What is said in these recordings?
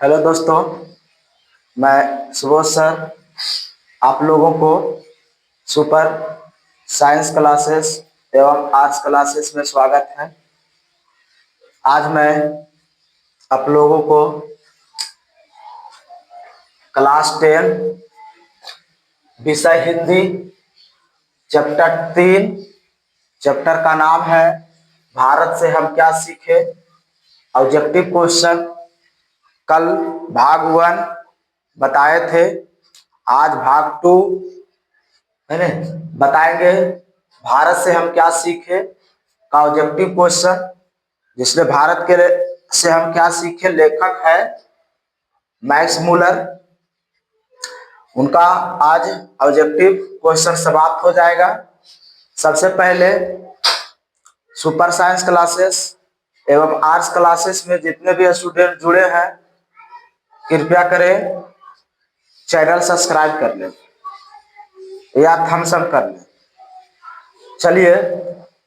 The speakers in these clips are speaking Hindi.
हेलो दोस्तों, मैं सुबोध सर आप लोगों को सुपर साइंस क्लासेस एवं आर्ट्स क्लासेस में स्वागत है। आज मैं आप लोगों को क्लास 10 विषय हिंदी चैप्टर 3 चैप्टर का नाम है भारत से हम क्या सीखे। ऑब्जेक्टिव क्वेश्चन कल भाग 1 बताए थे, आज भाग 2 है ना बताएंगे। भारत से हम क्या सीखे का ऑब्जेक्टिव क्वेश्चन, जिसमें भारत के से हम क्या सीखे लेखक है मैक्स मूलर। उनका आज ऑब्जेक्टिव क्वेश्चन समाप्त हो जाएगा। सबसे पहले सुपर साइंस क्लासेस एवं आर्ट्स क्लासेस में जितने भी स्टूडेंट जुड़े हैं, कृपया करें चैनल सब्सक्राइब कर लें या थम्स अप कर लें। चलिए,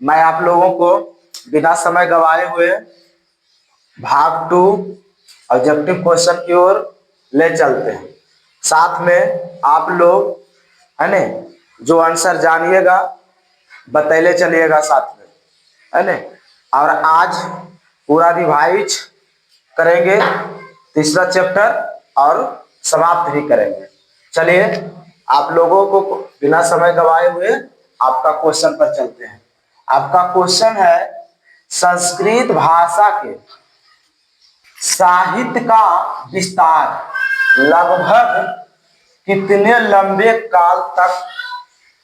मैं आप लोगों को बिना समय गवाए हुए भाग 2 ऑब्जेक्टिव क्वेश्चन की ओर ले चलते हैं। साथ में आप लोग है ने जो आंसर जानिएगा बतैले चलिएगा साथ में, है ने। और आज पूरा रिवाइज करेंगे, तीसरा चैप्टर और समाप्त भी करेंगे। चलिए, आप लोगों को बिना समय गवाए हुए आपका क्वेश्चन पर चलते हैं। आपका क्वेश्चन है संस्कृत भाषा के साहित्य का विस्तार लगभग कितने लंबे काल तक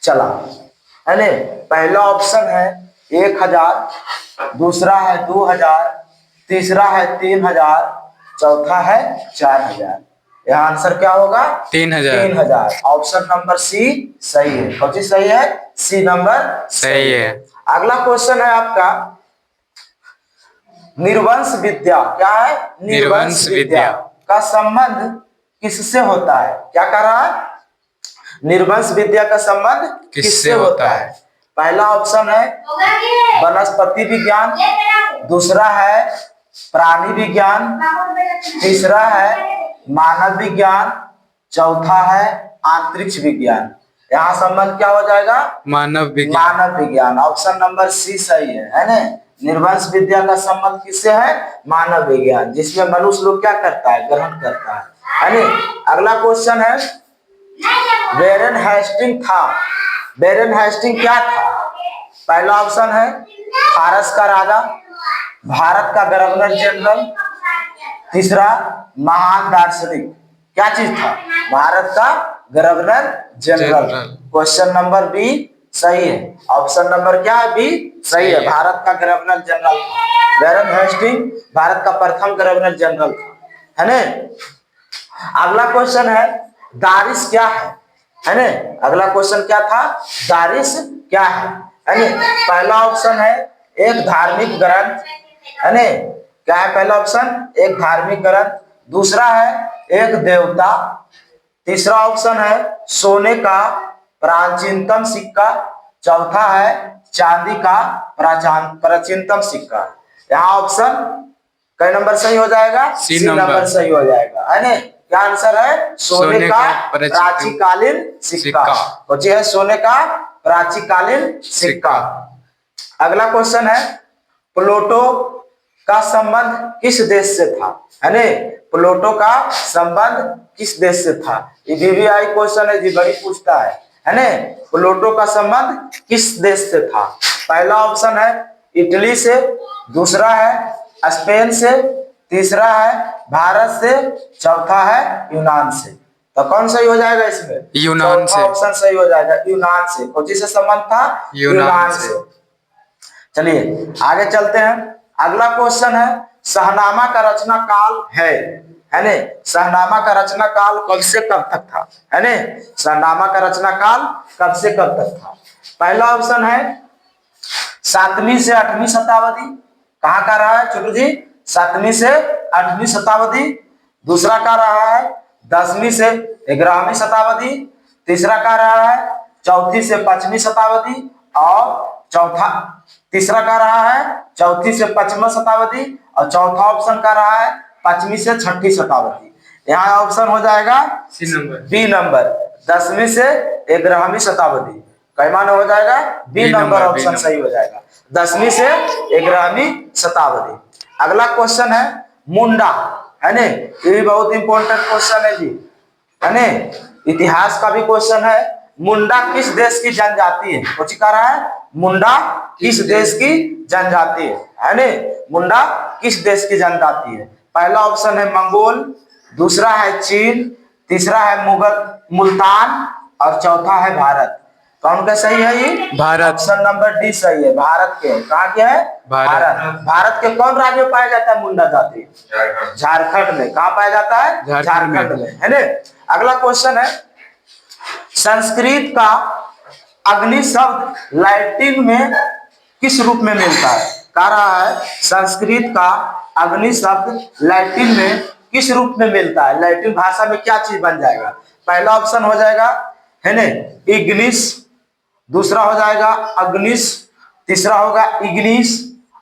चला, है ने। पहला ऑप्शन है 1000, दूसरा है 2000, तीसरा है 3000, चौथा है 4000। यह आंसर क्या होगा? 3000। ऑप्शन नंबर सी सही है। कौन सी सही है? सी नंबर सही है। अगला क्वेश्चन है आपका निर्वंश विद्या। क्या है? निर्वंश विद्या का संबंध किससे होता है? क्या कर रहा है? निर्वंश विद्या का संबंध किससे होता है? पहला ऑप्शन है वनस्पति विज्ञान, दूसरा है प्राणी विज्ञान, तीसरा है मानव विज्ञान, चौथा है अंतरिक्ष विज्ञान। यहाँ संबंध क्या हो जाएगा? मानव विज्ञान। ऑप्शन नंबर सी सही है ना। निर्वंश विद्या का संबंध किससे है? मानव विज्ञान, जिसमें मनुष्य लोग क्या करता है? ग्रहण करता है ना। अगला क्वेश्चन है वेरेन हेस्टिंग था। वेरेन हेस्टिंग क्या था? पहला ऑप्शन है फारस का राजा, भारत का गवर्नर जनरल, तीसरा महान दार्शनिक। क्या चीज था? भारत का governor general. Question number B सही है। ऑप्शन नंबर क्या है? बी सही है। भारत का गवर्नर जनरल था। वेरेन हेस्टिंग भारत का प्रथम गवर्नर जनरल था, है ना। अगला क्वेश्चन है दारिश क्या है ना। अगला क्वेश्चन क्या था? दारिश क्या है ना। पहला ऑप्शन है एक धार्मिक ग्रंथ, है ना। क्या है पहला ऑप्शन? एक धार्मिक ग्रंथ, दूसरा है एक देवता, तीसरा ऑप्शन है सोने का प्राचीनतम सिक्का, चौथा है चांदी का प्राचीनतम सिक्का। यहाँ ऑप्शन कई नंबर सही हो जाएगा? सी नंबर सही हो जाएगा, है ना। क्या आंसर है? सोने का प्राचीनकालीन सिक्का। बच्चे है सोने का प्राचीनकालीन सिक्का। अगला क्वेश्चन है प्लूटो का संबंध किस देश से था, है ना। प्लूटो का संबंध किस देश से था? ये वीवीआई क्वेश्चन है जी, बड़ी पूछता है ना। प्लूटो का संबंध किस देश से था? पहला ऑप्शन है इटली से, दूसरा है स्पेन से, तीसरा है भारत से, चौथा है यूनान से। तो कौन सही हो जाएगा इसमें? यूनान से। ऑप्शन सही हो जाएगा, यूनान से। कौन से संबंध था? यूनान से। चलिए आगे चलते हैं। अगला क्वेश्चन है शहनामा का रचना काल है ना। शहनामा का रचना काल कब से कब तक था, है ना। शहनामा का रचना काल कब से कब तक था? पहला ऑप्शन है 7वीं से 8वीं शताब्दी। कहाँ का रहा है छोटू जी? 7वीं से 8वीं शताब्दी। दूसरा का रहा है 10वीं से 11वीं शताब्दी, तीसरा का रहा है 4वीं से 5वीं शताब्दी, और तीसरा का रहा है 4वीं से 5वीं शताब्दी, और चौथा ऑप्शन का रहा है 5वीं से 6ठी शताब्दी। यहाँ ऑप्शन हो जाएगा बी नंबर 10वीं से 11वीं शताब्दी। कई माने हो जाएगा बी नंबर ऑप्शन सही हो जाएगा 10वीं से 11वीं शताब्दी। अगला क्वेश्चन है मुंडा, है ने, ये भी बहुत इंपॉर्टेंट क्वेश्चन है जी, है ने, इतिहास का भी क्वेश्चन है। मुंडा किस देश की जनजाति है? पूछ कर रहा है मुंडा किस देश की जनजाति है ने, मुंडा किस देश की जनजाति है? पहला ऑप्शन है मंगोल, दूसरा है चीन, तीसरा है मुल्तान और चौथा है भारत। कौन का सही है ये? भारत। ऑप्शन नंबर डी सही है, भारत के। कहाँ के है? भारत। भारत के कौन राज्य में पाया जाता है मुंडा जाति? झारखंड में। कहाँ पाया जाता है? झारखंड में, है ना। अगला क्वेश्चन है संस्कृत का अग्नि शब्द लैटिन में किस रूप में मिलता है? कह रहा है संस्कृत का अग्नि शब्द लैटिन में किस रूप में मिलता है? लैटिन भाषा में क्या चीज बन जाएगा? पहला ऑप्शन हो जाएगा, है ना, इग्निस, दूसरा हो जाएगा अग्निस, तीसरा होगा इग्निस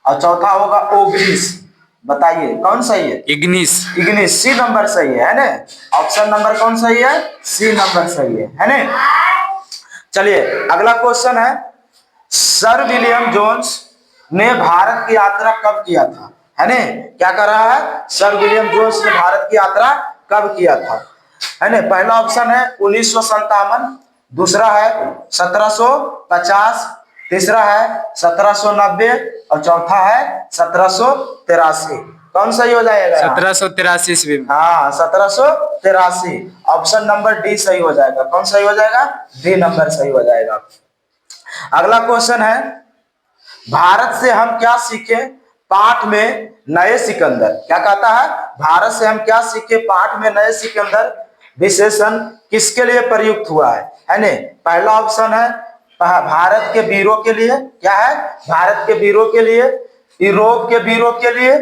और चौथा होगा ओग्निस। बताइए कौन सही है? इग्निस। इग्निस सी नंबर सही है ना। ऑप्शन नंबर कौन सही है? सी नंबर सही है ना। चलिए अगला क्वेश्चन है सर विलियम जोन्स ने भारत की यात्रा कब किया था? है ना, क्या कर रहा है? सर विलियम जोन्स ने भारत की यात्रा कब किया था? है ना। पहला ऑप्शन है 1957, दूसरा है 1750, तीसरा है 1790 और चौथा है 1783। कौन सही हो जाएगा? 1783 ईस्वी। हाँ 1783। ऑप्शन नंबर डी सही हो जाएगा। कौन सही हो जाएगा? डी नंबर सही हो जाएगा। अगला क्वेश्चन है भारत से हम क्या सीखे पाठ में नए सिकंदर। क्या कहता है? भारत से हम क्या सीखे पाठ में नए सिकंदर विशेषण किसके लिए प्रयुक्त हुआ है ने? पहला ऑप्शन है भारत के वीरों के लिए। क्या है? भारत के वीरों के लिए, यूरोप के वीरों के लिए,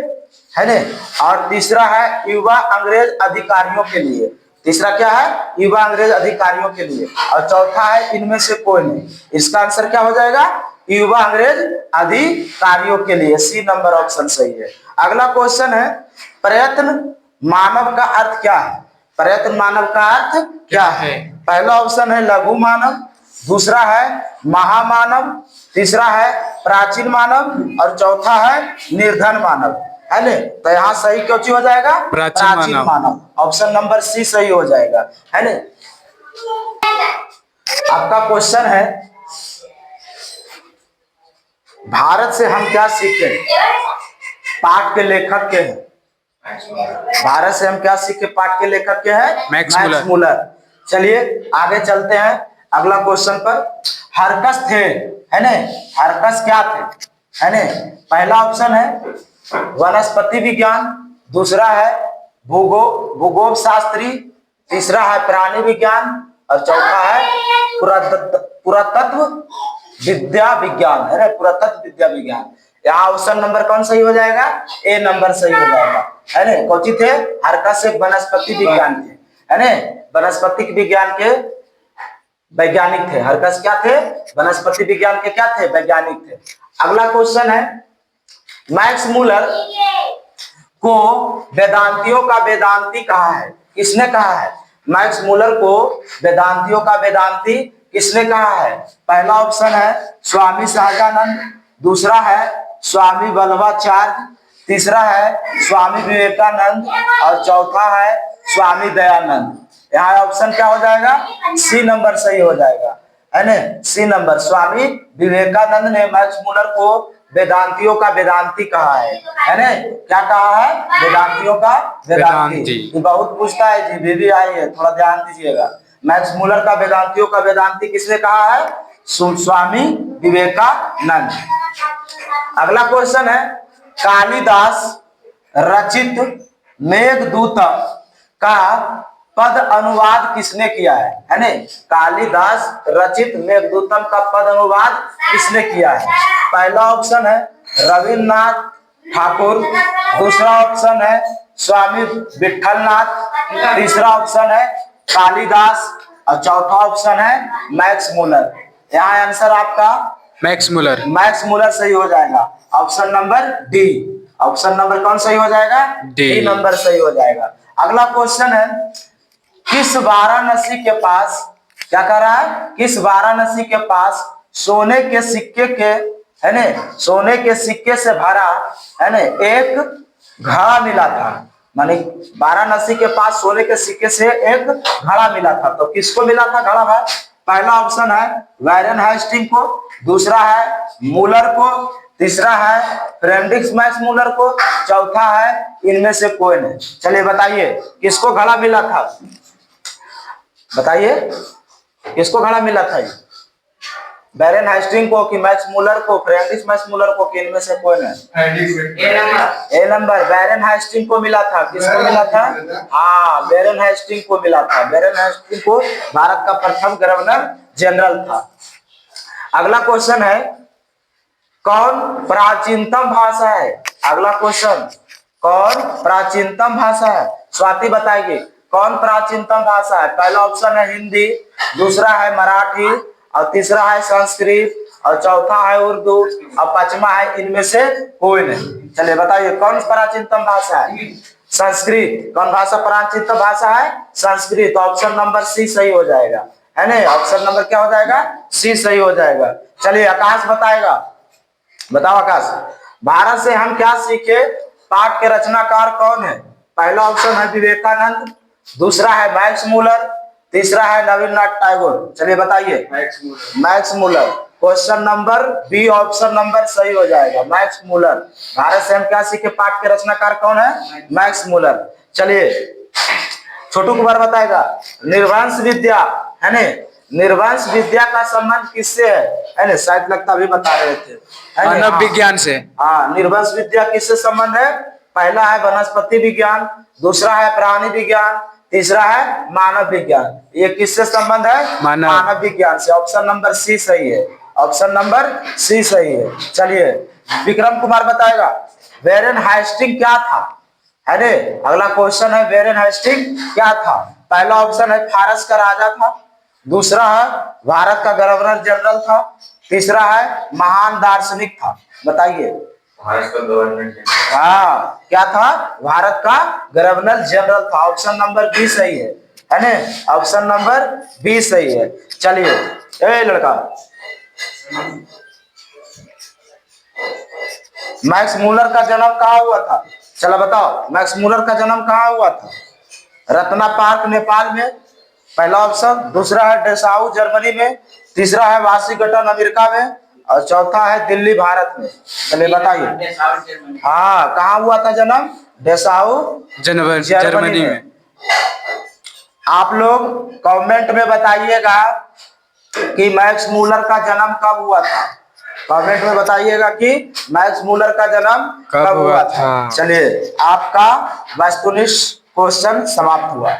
है ने, और तीसरा है युवा अंग्रेज अधिकारियों के लिए। तीसरा क्या है? युवा अंग्रेज अधिकारियों के लिए। और चौथा है इनमें से कोई नहीं। इसका आंसर क्या हो जाएगा? युवा अंग्रेज अधिकारियों के लिए। सी नंबर ऑप्शन सही है। अगला क्वेश्चन है प्रयत्न मानव का अर्थ क्या है? प्रयत्न मानव का अर्थ क्या है? पहला ऑप्शन है लघु मानव, दूसरा है महामानव, तीसरा है प्राचीन मानव और चौथा है निर्धन मानव। है ने, तो यहाँ सही क्यों हो जाएगा? प्राचीन मानव। ऑप्शन नंबर सी सही हो जाएगा, है ने। आपका क्वेश्चन है भारत से हम क्या सीखे पाठ के लेखक के हैं? भारत से हम क्या सीखे पाठ के लेखक के हैं? Max Muller. चलिए आगे चलते हैं अगला क्वेश्चन पर। हरकस थे, है ने, हरकस क्या थे? है ने, पहला ऑप्शन है वनस्पति विज्ञान, दूसरा है भूगोल शास्त्री, तीसरा है प्राणी विज्ञान और चौथा है पुरातत्व विद्या विज्ञान, है ना, पुरातत्व विद्या विज्ञान। यहाँ ऑप्शन नंबर कौन सही हो जाएगा? ए नंबर सही हो जाएगा, है ना। कौन थे? हरकस एक वनस्पति विज्ञान थे, है ना, वनस्पति विज्ञान के वैज्ञानिक थे। हरकस क्या थे? वनस्पति विज्ञान के क्या थे? वैज्ञानिक थे। अगला क्वेश्चन है मैक्स मूलर को वेदांतियों का वेदांती कहा है? किसने कहा है? मैक्स मूलर को वेदांतियों का वेदांती किसने कहा है? पहला ऑप्शन है स्वामी सहजानंद, दूसरा है स्वामी वल्लभाचार्य, तीसरा है स्वामी विवेकानंद और चौथा है स्वामी दयानंद। यहाँ ऑप्शन क्या हो जाएगा? सी नंबर सही हो जाएगा, है ना। सी नंबर स्वामी विवेकानंद ने मैक्स मूलर को वेदांतियों का वेदांती कहा है ना। क्या कहा है? वेदांतियों का वेदांती। बहुत पूछता है जी, बीबी आई है, थोड़ा ध्यान दीजिएगा। मैक्स मूलर का वेदांतियों का वेदांती किसने कहा है? स्वामी विवेकानंद। अगला क्वेश्चन है कालिदास रचित मेघदूतम का पद अनुवाद किसने किया है ना? कालिदास रचित मेघदूतम का पद अनुवाद किसने किया है? पहला ऑप्शन है रविन्द्रनाथ ठाकुर, दूसरा ऑप्शन है स्वामी विठलनाथ, तीसरा ऑप्शन है कालिदास और चौथा ऑप्शन है मैक्स मूलर। यहाँ आंसर आपका मैक्स मूलर। मैक्स मूलर सही हो जाएगा, option number D. Option number कौन सही हो जाएगा? डी नंबर सही हो जाएगा। अगला क्वेश्चन है, किस वाराणसी के पास, क्या कर रहा है, किस वाराणसी के पास सोने के सिक्के के, है ना, सोने के सिक्के से भरा, है ना, एक घड़ा मिला था। माने वाराणसी के पास सोने के सिक्के से एक घड़ा मिला था। तो किसको मिला था घड़ा भाई? पहला ऑप्शन है वारेन हेस्टिंग को, दूसरा है मूलर को, तीसरा है फ्रेडरिक मैक्समूलर को, चौथा है इनमें से कोई नहीं। चलिए बताइए किसको घड़ा मिला था, बताइए किसको घड़ा मिला था? ये वारेन हेस्टिंग को कि मैक्समूलर को, फ्रेडरिक मैक्समूलर को, कि इनमें से कोई नहीं? ए नंबर वारेन हेस्टिंग को मिला था। किसको मिला था? हाँ, वारेन हेस्टिंग को मिला था। वारेन हेस्टिंग को भारत का प्रथम गवर्नर जनरल था। अगला क्वेश्चन है, कौन प्राचीनतम भाषा है? अगला क्वेश्चन, कौन प्राचीनतम भाषा है? स्वाति बताएगी कौन प्राचीनतम भाषा है। पहला ऑप्शन है हिंदी, दूसरा है मराठी, और तीसरा है संस्कृत, और चौथा है उर्दू, और पांचवा है इनमें से कोई नहीं। चलिए बताइए कौन प्राचीनतम भाषा है? संस्कृत। कौन भाषा प्राचीनतम भाषा है? संस्कृत। ऑप्शन नंबर सी सही हो जाएगा, है ना। ऑप्शन नंबर क्या हो जाएगा? सी सही हो जाएगा। चलिए आकाश बताएगा, बताओ आकाश, भारत से हम क्या सीखे पाठ के रचनाकार कौन है? पहला ऑप्शन है विवेकानंद, दूसरा है मैक्समूलर, तीसरा है रविन्द्रनाथ टैगोर। चलिए बताइए Max Muller. Question number B option number सही हो जाएगा, मैक्समूलर। भारत से हम क्या सीखे पाठ के रचनाकार कौन है? मैक्समूलर। चलिए छोटू कुमार बताएगा निर्वंश विद्या, है ना, निर्वंश विद्या का संबंध किससे है ना? शायद लगता भी बता रहे थे, मानव विज्ञान से। हाँ, निर्वंश विद्या किससे संबंध है? पहला है वनस्पति विज्ञान, दूसरा है प्राणी विज्ञान, तीसरा है मानव विज्ञान। ये किससे संबंध है? मानव विज्ञान से। ऑप्शन नंबर सी सही है, ऑप्शन नंबर सी सही है। चलिए विक्रम कुमार बताएगा वारेन हेस्टिंग क्या था, है ने। अगला क्वेश्चन है वारेन हेस्टिंग क्या था? पहला ऑप्शन है फारस का राजा था, दूसरा है भारत का गवर्नर जनरल था, तीसरा है महान दार्शनिक था। बताइए भारत का गवर्नर। हाँ, क्या था? भारत का गवर्नर जनरल था। ऑप्शन नंबर बी सही है ना, ऑप्शन नंबर बी सही है। चलिए ए लड़का, मैक्समूलर का जन्म कहाँ हुआ था? चलो बताओ मैक्समूलर का जन्म कहाँ हुआ था? रत्ना पार्क नेपाल में, पहला ऑप्शन। दूसरा है डेसाऊ जर्मनी में, तीसरा है वाशिंगटन अमेरिका में, और चौथा है दिल्ली भारत में। चलिए बताइए। हाँ, कहाँ हुआ था जन्म? डेसाऊ जर्मनी में। आप लोग कमेंट में बताइएगा कि मैक्समूलर का जन्म कब हुआ था। कमेंट में बताइएगा कि मैक्समूलर का जन्म कब हुआ था। चलिए आपका वस्तुनिष्ठ क्वेश्चन समाप्त हुआ।